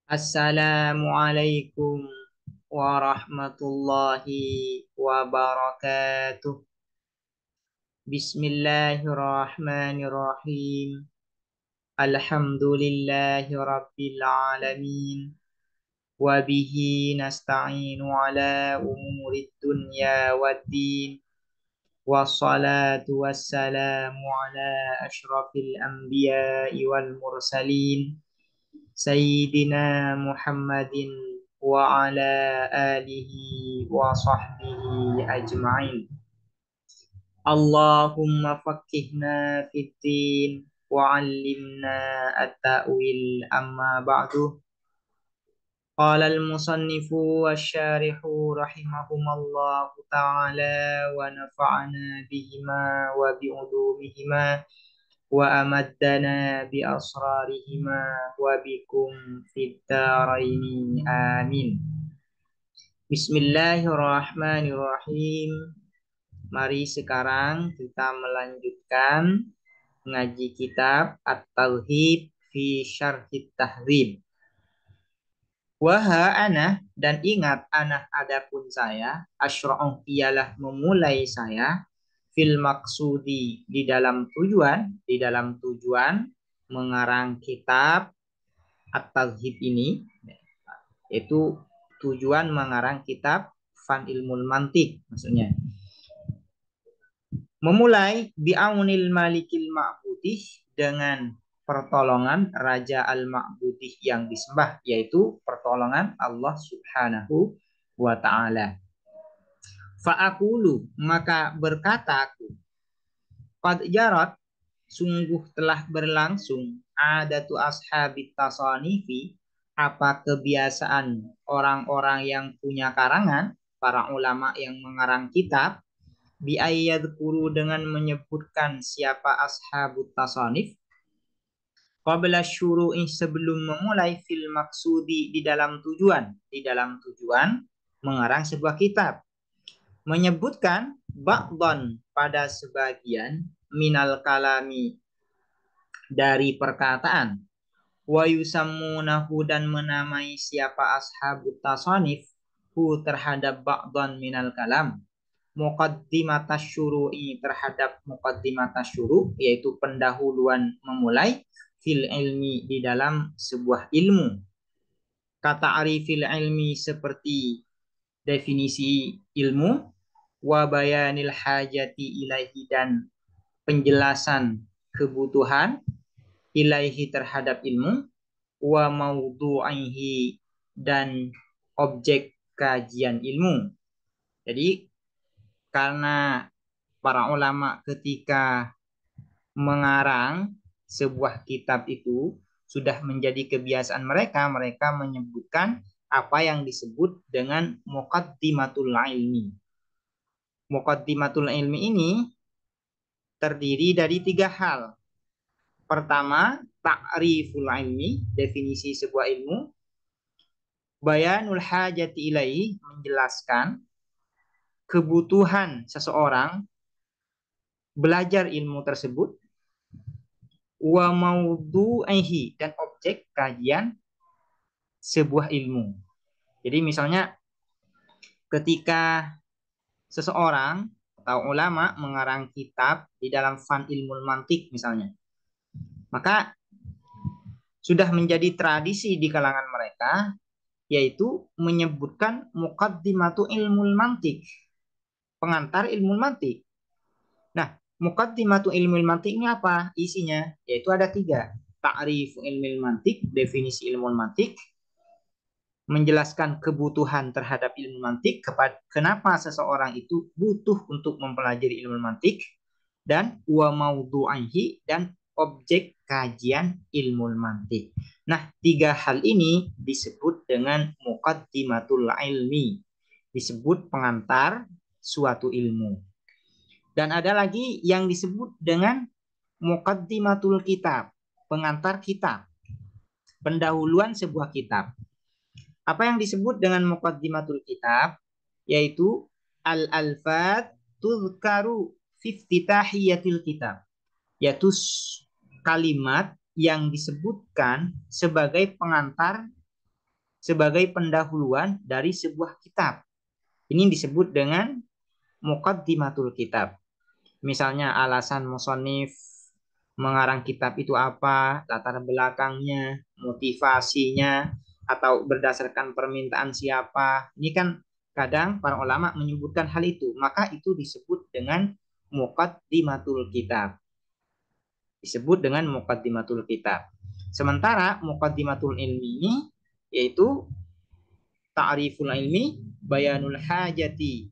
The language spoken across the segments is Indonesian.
Assalamualaikum warahmatullahi wabarakatuh. Bismillahirrahmanirrahim. Alhamdulillahi rabbil alamin. Wabihi nasta'inu ala umurid dunya waddin. Wassalatu wassalamu ala ashrafil anbiya'i wal mursalin. Sayyidina Muhammadin wa ala alihi wa sahbihi ajma'in. Allahumma faqqihna fid din wa 'allimna at-ta'wil amma ba'du. Qala al-musannifu wasy-syarihu rahimahumallahu ta'ala wa nafa'ana bihima wa bi'ulumihima wa amaddana bi asrarihima wa bikum fid dharaini amin. Bismillahirrahmanirrahim. Mari sekarang kita melanjutkan ngaji kitab At-Tauhid fi Syarhit Tahdzib. Waha ana, dan ingat anak adapun saya, asyra'u ialah memulai saya, fil maksudi di dalam tujuan mengarang kitab At-Tauhid ini, yaitu tujuan mengarang kitab Fan Ilmul Mantiq, maksudnya memulai bi'aunil malikil ma'budih, dengan pertolongan Raja Al-Ma'budih yang disembah, yaitu pertolongan Allah Subhanahu wa ta'ala. Fa'akulu, maka berkata aku, qad jarat, sungguh telah berlangsung, adatu ashabit tasanifi, apa kebiasaan orang-orang yang punya karangan, para ulama yang mengarang kitab, biayyadkuru, dengan menyebutkan siapa ashabut tasanif, qabla syuru'i, sebelum memulai, fil maksudi, di dalam tujuan mengarang sebuah kitab, menyebutkan ba'dhan, pada sebagian, minal kalami, dari perkataan, wa yusammunahu, dan menamai siapa ashabut tasanif, hu, terhadap ba'dhan minal kalam, muqaddimatas syuru'i, terhadap muqaddimatas syuru', yaitu pendahuluan memulai, fil ilmi, di dalam sebuah ilmu, kata arifil ilmi, seperti definisi ilmu, wa bayanil hajati ilaihi, dan penjelasan kebutuhan, ilaihi, terhadap ilmu, wa maudu'ihi, dan objek kajian ilmu. Jadi karena para ulama ketika mengarang sebuah kitab itu sudah menjadi kebiasaan mereka, mereka menyebutkan apa yang disebut dengan muqaddimatul ilmi. Muqaddimatul ilmi ini terdiri dari 3 hal. Pertama, ta'riful ilmi, definisi sebuah ilmu. Bayanul hajati ilaihi, menjelaskan kebutuhan seseorang belajar ilmu tersebut. Wa maudu'ihi, dan objek kajian sebuah ilmu. Jadi misalnya ketika seseorang atau ulama mengarang kitab di dalam Fan Ilmul Mantiq misalnya, maka sudah menjadi tradisi di kalangan mereka, yaitu menyebutkan muqaddimatu ilmul mantiq, pengantar ilmu mantiq. Nah, muqaddimatu ilmul mantiq ini apa isinya? Yaitu ada 3. Ta'rif ilmul mantiq, definisi ilmu mantiq, menjelaskan kebutuhan terhadap ilmu mantiq, kenapa seseorang itu butuh untuk mempelajari ilmu mantiq, dan wa maudhu'ihi, dan objek kajian ilmu mantiq. Nah, 3 hal ini disebut dengan muqaddimatul ilmi, disebut pengantar suatu ilmu. Dan ada lagi yang disebut dengan muqaddimatul kitab, pengantar kitab, pendahuluan sebuah kitab. Apa yang disebut dengan muqaddimatul kitab? Yaitu al-alfad tuzkaru fi iftitahiyatil kitab, yaitu kalimat yang disebutkan sebagai pengantar sebagai pendahuluan dari sebuah kitab. Ini disebut dengan muqaddimatul kitab. Misalnya alasan musonif mengarang kitab itu apa, latar belakangnya, motivasinya, atau berdasarkan permintaan siapa. Ini kan kadang para ulama menyebutkan hal itu, maka itu disebut dengan muqaddimatul kitab. Disebut dengan muqaddimatul kitab. Sementara muqaddimatul ilmi ini yaitu ta'riful ilmi, bayanul hajati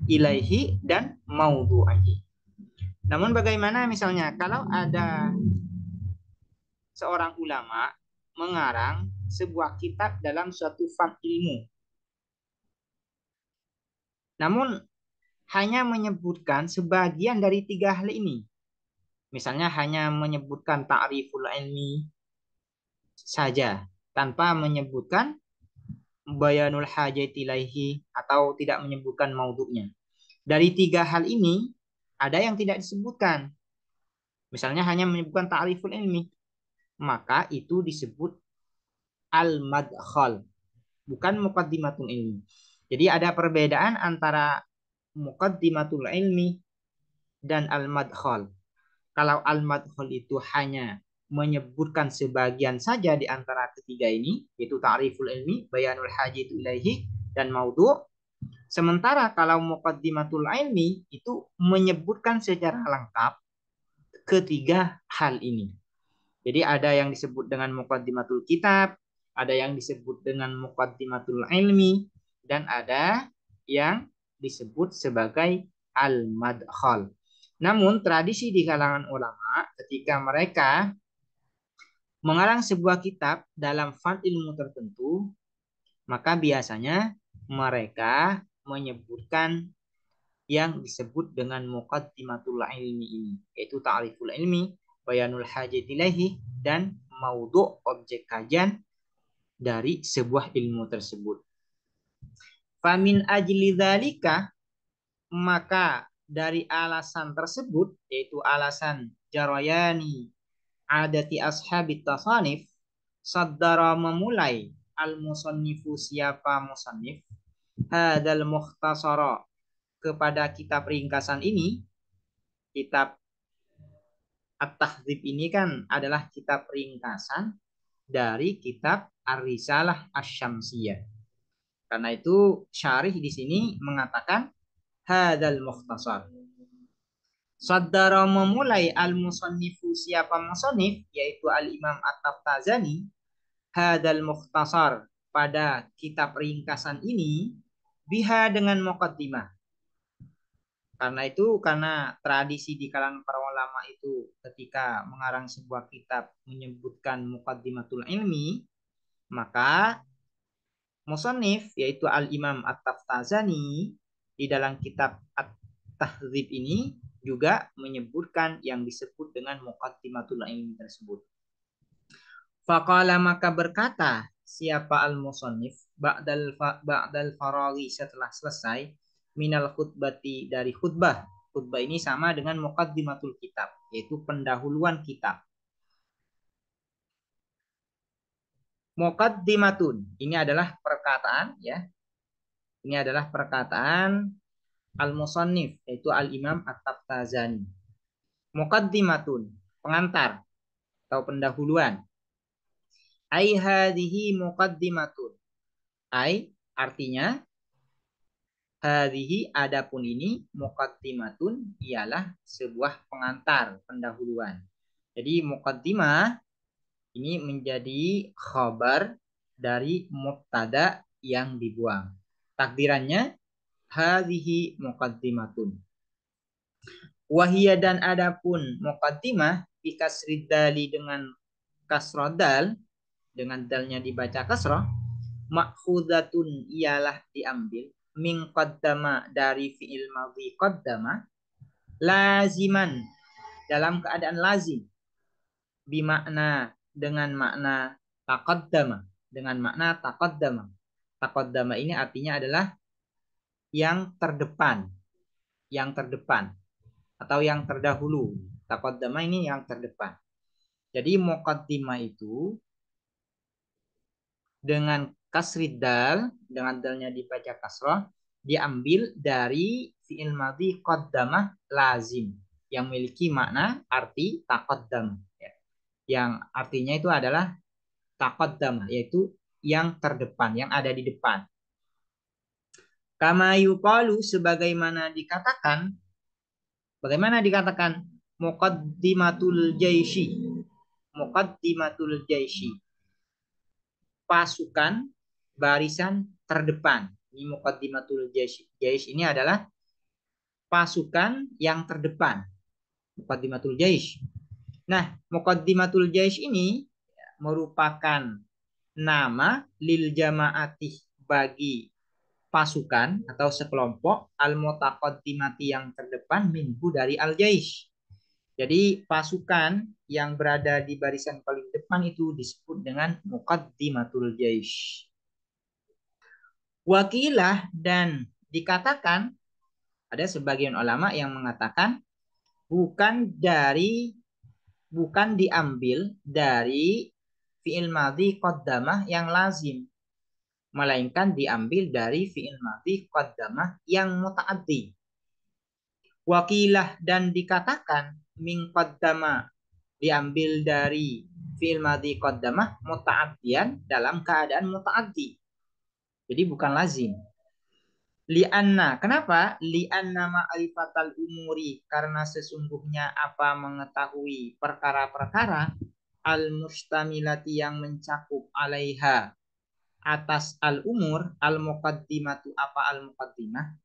ilaihi, dan maudhu'ihi. Namun bagaimana misalnya kalau ada seorang ulama mengarang sebuah kitab dalam suatu fan ilmu, namun hanya menyebutkan sebagian dari tiga hal ini. Misalnya hanya menyebutkan ta'riful ilmi saja, tanpa menyebutkan bayanul hajati ilaihi, atau tidak menyebutkan maudhu'nya. Dari tiga hal ini, ada yang tidak disebutkan. Misalnya hanya menyebutkan ta'riful ilmi, maka itu disebut al-madkhal, bukan muqaddimatul ilmi. Jadi ada perbedaan antara muqaddimatul ilmi dan al-madkhal. Kalau al-madkhal itu hanya menyebutkan sebagian saja di antara ketiga ini, yaitu ta'riful ilmi, bayanul hajati ilaihi, dan maudhu'. Sementara kalau muqaddimatul ilmi itu menyebutkan secara lengkap ketiga hal ini. Jadi ada yang disebut dengan muqaddimatul kitab, ada yang disebut dengan muqaddimatul ilmi, dan ada yang disebut sebagai al-madkhal. Namun tradisi di kalangan ulama ketika mereka mengarang sebuah kitab dalam fan ilmu tertentu, maka biasanya mereka menyebutkan yang disebut dengan muqaddimatul ilmi ini, yaitu ta'riful ilmi, bayanul hajat ilaihi, dan maudhu' objek kajian dari sebuah ilmu tersebut. Famin ajli dzalika, maka dari alasan tersebut, yaitu alasan jarayani adati ashabit tasanif, saddara memulai al-musannifu, siapa musannif, hadal mukhtasara, kepada kitab ringkasan ini. Kitab At-Tahdzib ini kan adalah kitab ringkasan dari kitab Ar-Risalah Asy-Syamsiyah. Karena itu syarih di sini mengatakan hadzal mukhtasar. Saddara memulai al-musannifu, siapa musannif, yaitu al-Imam At-Taftazani, hadzal mukhtasar, pada kitab ringkasan ini, biha, dengan muqaddimah. Karena tradisi di kalangan para ulama itu ketika mengarang sebuah kitab menyebutkan muqaddimatul ilmi, maka musannif yaitu Al-Imam At-Taftazani di dalam kitab At-Tahdzib ini juga menyebutkan yang disebut dengan muqaddimatul ilmi tersebut. Faqala, maka berkata siapa al-musannif, ba'dal faraghi, setelah selesai, minal khutbati, dari khutbah. Khutbah ini sama dengan muqaddimatul kitab, yaitu pendahuluan kitab. Muqaddimatun, ini adalah perkataan ya. Ini adalah perkataan al-musannif, yaitu al-Imam At-Taftazani. Muqaddimatun, pengantar atau pendahuluan. Ai hadhihi muqaddimatun. Ai artinya hadhihi, adapun ini, muqaddimatun ialah sebuah pengantar, pendahuluan. Jadi muqaddimah ini menjadi khabar dari mubtada yang dibuang. Takdirannya hadhihi muqaddimatun. Wahia, dan adapun muqaddimah, bikasrid dali, dengan kasrah dal, dengan dalnya dibaca kasrah, makhudhatun ialah diambil, min qaddama, dari fi'il madhi qaddama, laziman, dalam keadaan lazim, bimakna, dengan makna taqaddama, dengan makna taqaddama. Taqaddama ini artinya adalah yang terdepan, atau yang terdahulu. Taqaddama ini yang terdepan. Jadi muqaddimah itu dengan kasrid dal, dengan dalnya dibaca kasrah, diambil dari fi'il madhi qaddamah lazim yang memiliki makna arti taqaddam, ya. Yang artinya itu adalah taqaddam, yaitu yang terdepan, yang ada di depan. Kama yuqalu, sebagaimana dikatakan, bagaimana dikatakan? Muqaddimatul jaisi. Muqaddimatul jaisi. Pasukan barisan terdepan. Ini muqaddimatul jaisi. Jais ini adalah pasukan yang terdepan. Muqaddimatul jais. Nah, muqaddimatul jais ini merupakan nama lil jamaatih, bagi pasukan atau sekelompok al-mutaqaddimati yang terdepan minhu dari al-jaish. Jadi pasukan yang berada di barisan paling depan itu disebut dengan muqaddimatul jaish. Wakilah, dan dikatakan, ada sebagian ulama yang mengatakan bukan diambil dari fi'il madhi qaddamah yang lazim, melainkan diambil dari fi'il madhi qaddamah yang muta'addi. Wakilah, dan dikatakan min qaddama, diambil dari fi'il madhi qaddamah muta'addian, dalam keadaan muta'addi. Jadi bukan lazim. Li'anna, kenapa? Li'anna ma'rifatal umuri, karena sesungguhnya apa mengetahui perkara-perkara al-mustamilati yang mencakup alaiha, atas al-umur, al-muqaddimatu, apa al-muqaddimah,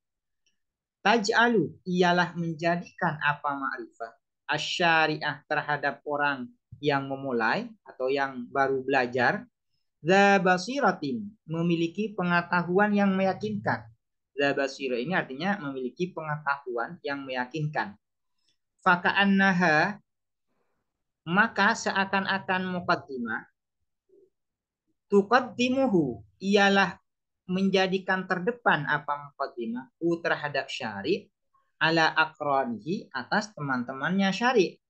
taj'alu, ialah menjadikan apa ma'rifah asyariah, terhadap orang yang memulai atau yang baru belajar, dza basiratin, memiliki pengetahuan yang meyakinkan. Dza basira ini artinya memiliki pengetahuan yang meyakinkan. Faka'annaha, maka seakan-akan muqaddimah, tuqaddimuhu, ialah menjadikan terdepan apa muqaddimah terhadap syari' ala aqranihi, atas teman-temannya syari'.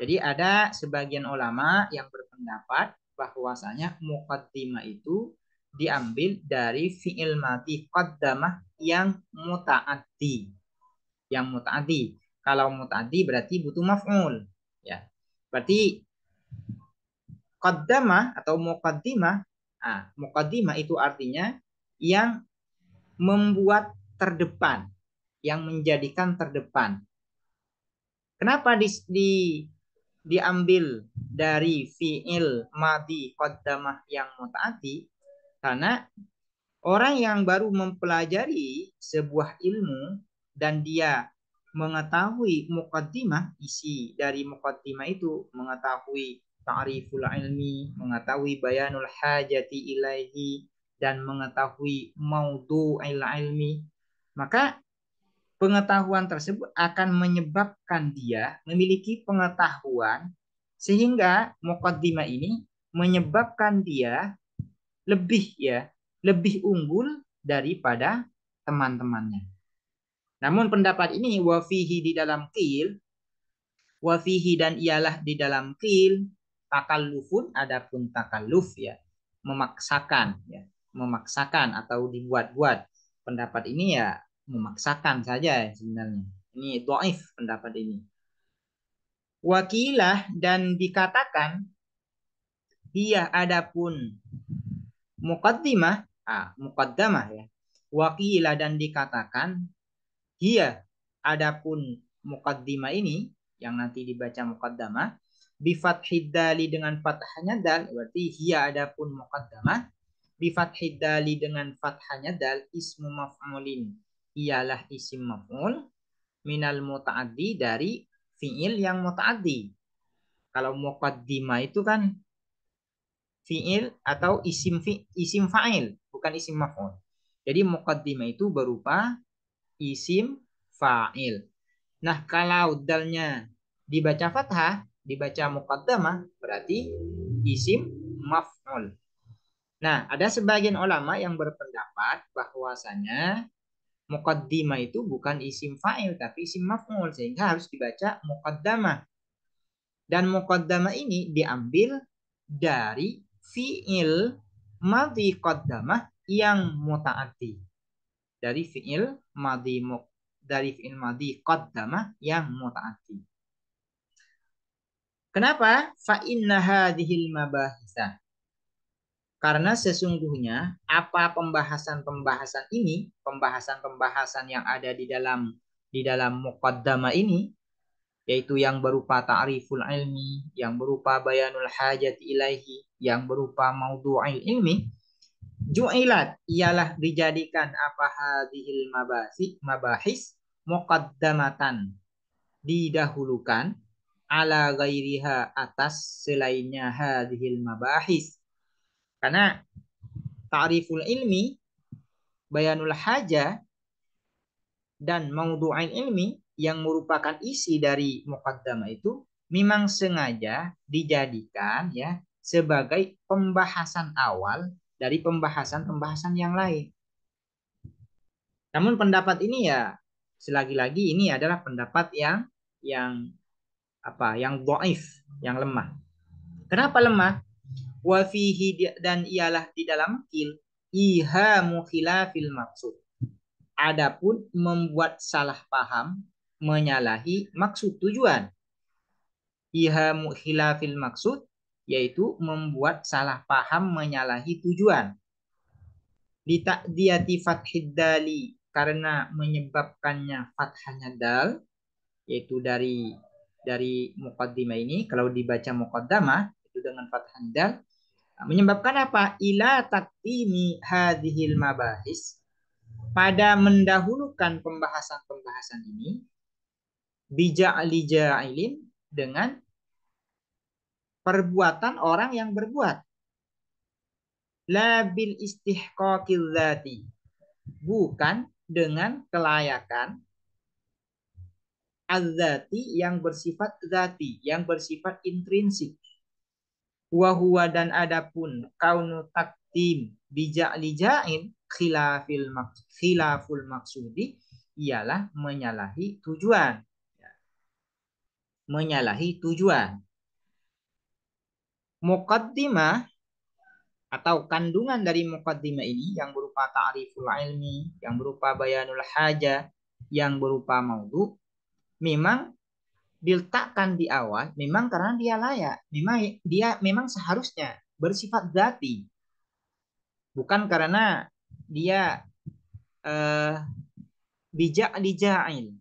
Jadi ada sebagian ulama yang berpendapat bahwasanya muqaddimah itu diambil dari fi'il madhi qaddamah yang muta'addi. Yang muta'addi. Kalau muta'addi berarti butuh maf'ul, ya. Berarti qaddamah atau muqaddimah, muqaddimah itu artinya yang membuat terdepan, yang menjadikan terdepan. Kenapa diambil dari fi'il madhi qaddamah yang muta'addi? Karena orang yang baru mempelajari sebuah ilmu dan dia mengetahui muqaddimah, isi dari muqaddimah itu mengetahui ta'riful ilmi, mengetahui bayanul hajati ilaihi, dan mengetahui maudhu'il ilmi, maka pengetahuan tersebut akan menyebabkan dia memiliki pengetahuan, sehingga muqaddimah ini menyebabkan dia lebih unggul daripada teman-temannya. Namun pendapat ini wafihi, di dalam qil, wafihi, dan ialah di dalam qil, takallufun, adapun takalluf, ya, memaksakan, ya, memaksakan atau dibuat-buat. Pendapat ini ya memaksakan saja sebenarnya. Ini dhaif pendapat ini. Wakilah, dan dikatakan, dia adapun muqaddimah, muqaddamah, ya. Wakilah, dan dikatakan, dia adapun muqaddimah ini yang nanti dibaca muqaddamah, bifathid dali, dengan fathahnya dal, berarti dia adapun muqaddamah, bifathid dali, dengan fathahnya dal, ismu maf'ulin, ialah isim maf'ul, minal muta'addi, dari fi'il yang muta'addi. Kalau muqaddimah itu kan fi'il atau isim fa'il, bukan isim maf'ul. Jadi muqaddimah itu berupa isim fa'il. Nah, kalau dalnya dibaca fathah, dibaca muqaddamah, berarti isim maf'ul. Nah, ada sebagian ulama yang berpendapat bahwasanya muqaddimah itu bukan isim fa'il tapi isim maf'ul, sehingga harus dibaca muqaddamah. Dan muqaddamah ini diambil dari fi'il madhi qaddamah yang mutaaddi. Dari fi'il madhi qaddamah yang mutaaddi. Kenapa? Fa inna hadhil mabahisa. Karena sesungguhnya apa pembahasan-pembahasan ini, pembahasan-pembahasan yang ada di dalam muqaddamah ini, yaitu yang berupa ta'riful ilmi, yang berupa bayanul hajat ilaihi, yang berupa maudhu'il ilmi, ju'ilat ialah dijadikan apa hadhil mabahis muqaddamatan, didahulukan ala ghairiha atas selainnya hadhil mabahis. Karena ta'riful ilmi, bayanul haja, dan maudhu'il ilmi yang merupakan isi dari muqaddamah itu memang sengaja dijadikan ya sebagai pembahasan awal dari pembahasan-pembahasan yang lain. Namun pendapat ini ya selagi-lagi ini adalah pendapat yang yang dhaif, yang lemah. Kenapa lemah? Wa fihi, dan ialah di dalam ihamu khilafil maksud. Adapun membuat salah paham, menyalahi maksud tujuan. Ihamu khilafil maksud, yaitu membuat salah paham, menyalahi tujuan. Dita'diyati fathid dali, karena menyebabkannya fathahnya dal, yaitu dari muqaddimah ini. Kalau dibaca muqaddamah itu dengan fathah dal, menyebabkan apa? Ila taqdimi hadhil mabahis, pada mendahulukan pembahasan-pembahasan ini, bija'li ja'ilin, dengan perbuatan orang yang berbuat, la bil istihqaqil dzati, bukan dengan kelayakan az-zati, yang bersifat zati, yang bersifat intrinsik. Wa huwa, dan adapun kaunu takdim bija'li ja'in khilaful maksudi, ialah menyalahi tujuan. Menyalahi tujuan. Muqaddimah atau kandungan dari muqaddimah ini yang berupa ta'riful ilmi, yang berupa bayanul haja, yang berupa maudhu, memang diletakkan di awal memang karena dia layak, memang seharusnya bersifat zati, bukan karena dia bijak dija'il,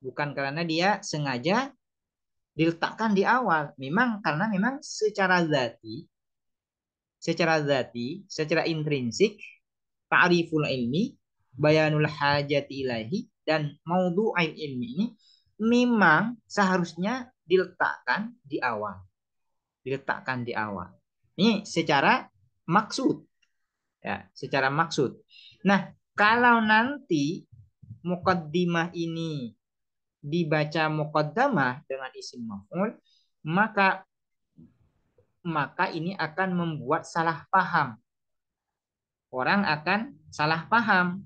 bukan karena dia sengaja diletakkan di awal, memang karena memang secara secara intrinsik, ta'riful ilmi, bayanul hajati ilahi, dan maudhu'il ilmi ini memang seharusnya diletakkan di awal. Diletakkan di awal. Ini secara maksud. Ya, secara maksud. Nah, kalau nanti muqaddimah ini dibaca muqaddamah dengan isim maf'ul, maka ini akan membuat salah paham. Orang akan salah paham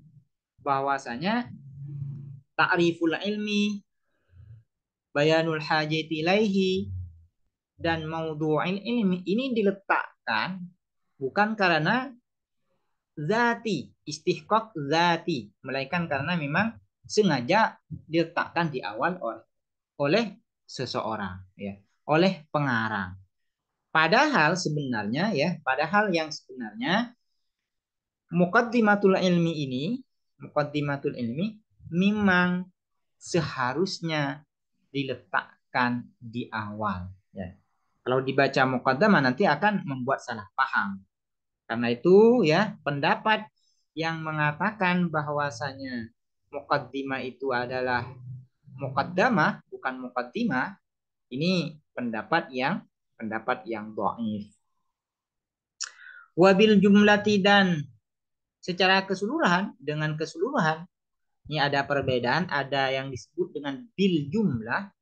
bahwasanya ta'riful ilmi, bayanul hajati ilaihi, dan maudhu'il ilmi ini diletakkan bukan karena zati, istihqaq zati, melainkan karena memang sengaja diletakkan di awal oleh seseorang, ya, oleh pengarang. Padahal yang sebenarnya muqaddimatul ilmi memang seharusnya diletakkan di awal, ya. Kalau dibaca muqaddamah nanti akan membuat salah paham. Karena itu ya, pendapat yang mengatakan bahwasanya muqaddimah itu adalah muqaddamah bukan muqaddimah, ini pendapat yang dhaif. Wabil jumlati, dan secara keseluruhan, dengan keseluruhan ini ada perbedaan, ada yang disebut dengan bil jumlah,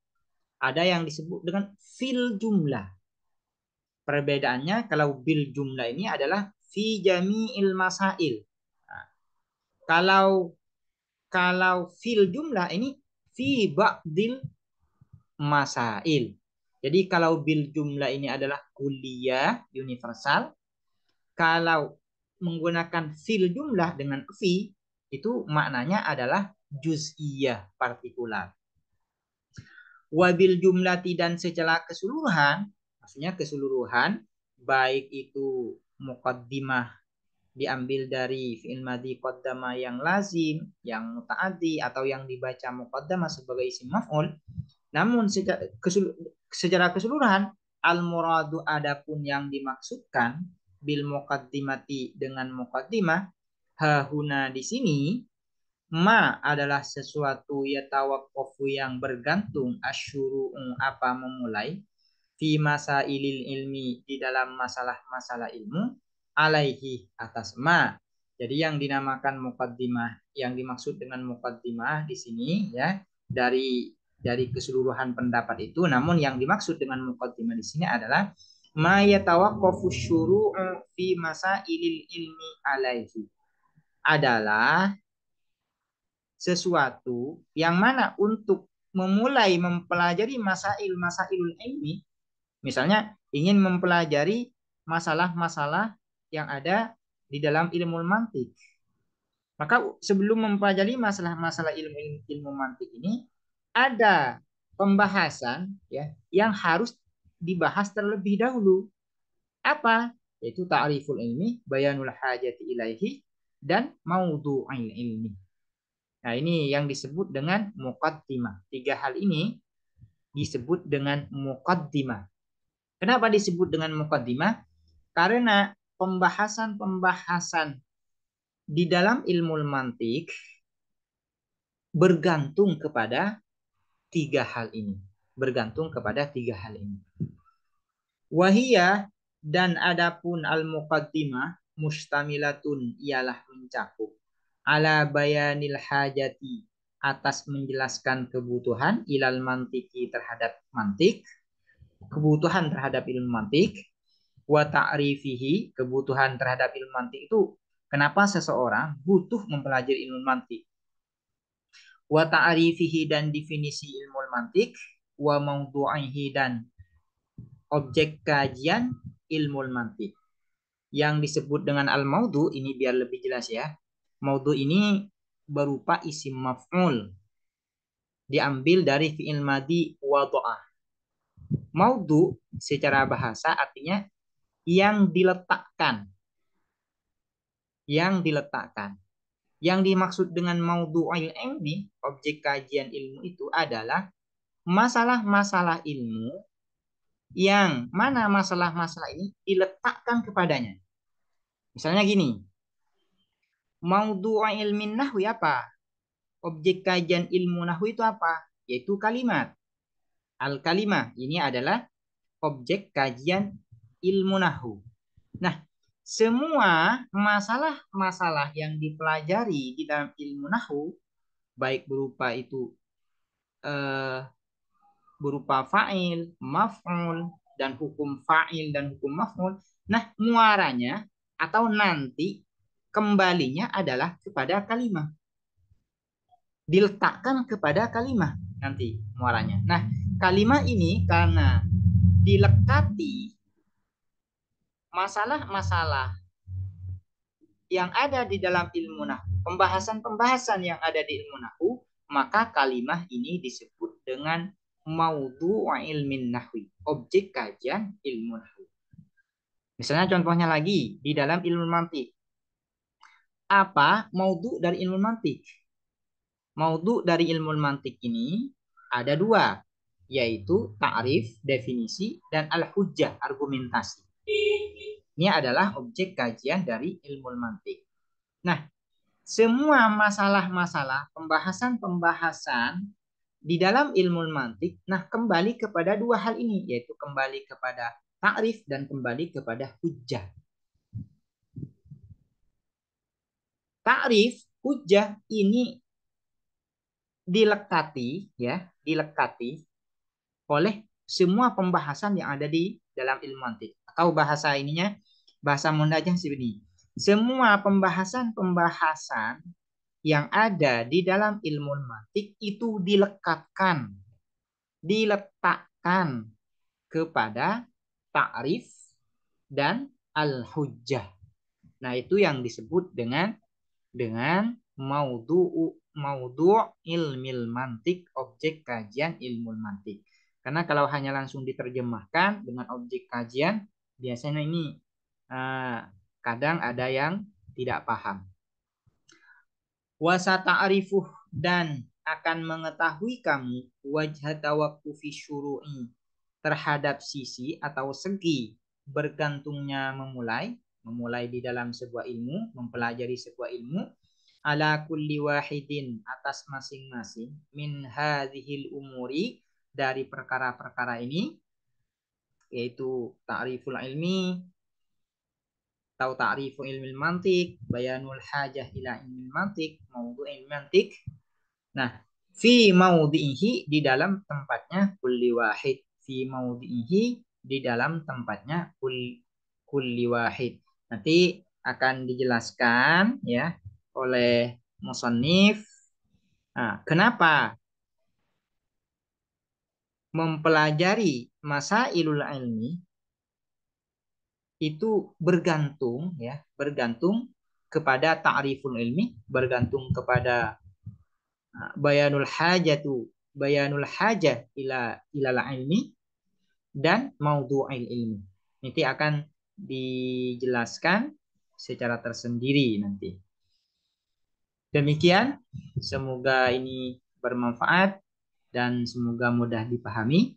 ada yang disebut dengan fil jumlah. Perbedaannya, kalau bil jumlah ini adalah fi jami'il masail. Nah, kalau fil jumlah ini fi ba'dil masail. Jadi kalau bil jumlah ini adalah kuliah universal, Kalau menggunakan fil jumlah dengan fi, itu maknanya adalah juz'iyah, partikular. Wabil jumlati, dan secara keseluruhan, maksudnya keseluruhan, baik itu muqaddimah diambil dari fi'il madhi qaddama yang lazim, yang muta'addi, atau yang dibaca muqaddamah sebagai isim maf'ul. Namun secara keseluruhan, al-muradu, adapun yang dimaksudkan bil muqaddimati, dengan muqaddimah, hahuna, di sini, ma adalah sesuatu ya tawaqqafu, yang bergantung, asyuru'u, apa memulai, fi masailil ilmi, di dalam masalah-masalah ilmu, alaihi, atas ma. Jadi yang dinamakan muqaddimah, yang dimaksud dengan muqaddimah di sini ya, dari keseluruhan pendapat itu, namun yang dimaksud dengan muqaddimah di sini adalah ma yatawaqqafu syuru'u fi masailil ilmi alaihi, adalah sesuatu yang mana untuk memulai mempelajari masailul ilmi, misalnya ingin mempelajari masalah-masalah yang ada di dalam ilmu mantik, maka sebelum mempelajari masalah-masalah ilmu mantik ini, ada pembahasan ya yang harus dibahas terlebih dahulu. Apa? Yaitu ta'riful ilmi, bayanul hajati ilaihi, dan maudhu'il ilmi. Nah, ini yang disebut dengan muqaddimah. Tiga hal ini disebut dengan muqaddimah. Kenapa disebut dengan muqaddimah? Karena pembahasan-pembahasan di dalam ilmu mantik bergantung kepada tiga hal ini. Bergantung kepada tiga hal ini. Wahiyah, dan adapun al-muqaddimah, mustamilatun, ialah mencakup, ala bayanil hajati, atas menjelaskan kebutuhan, ilal mantiki, terhadap mantik, kebutuhan terhadap ilmu mantik, wa ta'rifihi, kebutuhan terhadap ilmu mantik itu kenapa seseorang butuh mempelajari ilmu mantik, wa ta'rifihi, dan definisi ilmu mantik, wa maudu'ihi, dan objek kajian ilmu mantik. Yang disebut dengan al-maudu ini biar lebih jelas ya. Maudu ini berupa isim maf'ul, diambil dari fi'il madhi wada'ah. Maudu secara bahasa artinya yang diletakkan. Yang diletakkan. Yang dimaksud dengan maudu'il ilmi, objek kajian ilmu, itu adalah masalah-masalah ilmu yang mana masalah-masalah ini diletakkan kepadanya. Misalnya gini, maudhu' ilmin nahwi apa? Objek kajian ilmu nahwi itu apa? Yaitu kalimat. Al-kalimah ini adalah objek kajian ilmu nahwu. Nah, semua masalah-masalah yang dipelajari di dalam ilmu nahwu, baik berupa itu berupa fa'il, maf'ul, dan hukum fa'il dan hukum maf'ul. Nah, muaranya atau nanti kembalinya adalah kepada kalimat. Diletakkan kepada kalimat nanti muaranya. Nah, kalimat ini karena dilekati masalah-masalah yang ada di dalam ilmu nahwu, pembahasan-pembahasan yang ada di ilmu nahwu, maka kalimat ini disebut dengan maudhu' ilmin nahwi, objek kajian ilmu nahwu. Misalnya contohnya lagi di dalam ilmu mantik. Apa maudhu' dari ilmu mantik? Maudhu' dari ilmu mantik ini ada dua, yaitu ta'rif, definisi, dan al-hujjah, argumentasi. Ini adalah objek kajian dari ilmu mantik. Nah, semua masalah-masalah, pembahasan-pembahasan di dalam ilmu mantik, nah kembali kepada dua hal ini, yaitu kembali kepada ta'rif dan kembali kepada hujjah. Ta'rif, hujjah ini dilekati oleh semua pembahasan yang ada di dalam ilmu mantik. Atau bahasa ininya, bahasa munajah seperti ini. Semua pembahasan-pembahasan yang ada di dalam ilmu mantik itu diletakkan kepada ta'rif dan al-hujjah. Nah, itu yang disebut dengan maudhu ilmil mantik, objek kajian ilmu mantik. Karena kalau hanya langsung diterjemahkan dengan objek kajian, biasanya ini kadang ada yang tidak paham. Wasa ta'rifuh, dan akan mengetahui kamu wajah tawakkufi syuru'i, terhadap sisi atau segi bergantungnya memulai di dalam sebuah ilmu, mempelajari sebuah ilmu, ala kulli wahidin, atas masing-masing, min hadhil umuri, dari perkara-perkara ini, yaitu ta'riful ilmi atau ta'rifu ilmil mantik, bayanul hajah ila ilmil mantik, maudhu ilmil mantik. Nah, fi maudhihi, di dalam tempatnya, kulli wahid, fi maudhihi, di dalam tempatnya, kulli wahid. Nanti akan dijelaskan ya oleh musannif. Nah, kenapa mempelajari masailul ilmi itu bergantung kepada ta'riful ilmi, bergantung kepada bayanul hajah ilal ilmi, dan maudhu'il ilmi. Nanti akan dijelaskan secara tersendiri nanti. Demikian, semoga ini bermanfaat dan semoga mudah dipahami.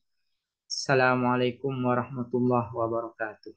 Assalamualaikum warahmatullahi wabarakatuh.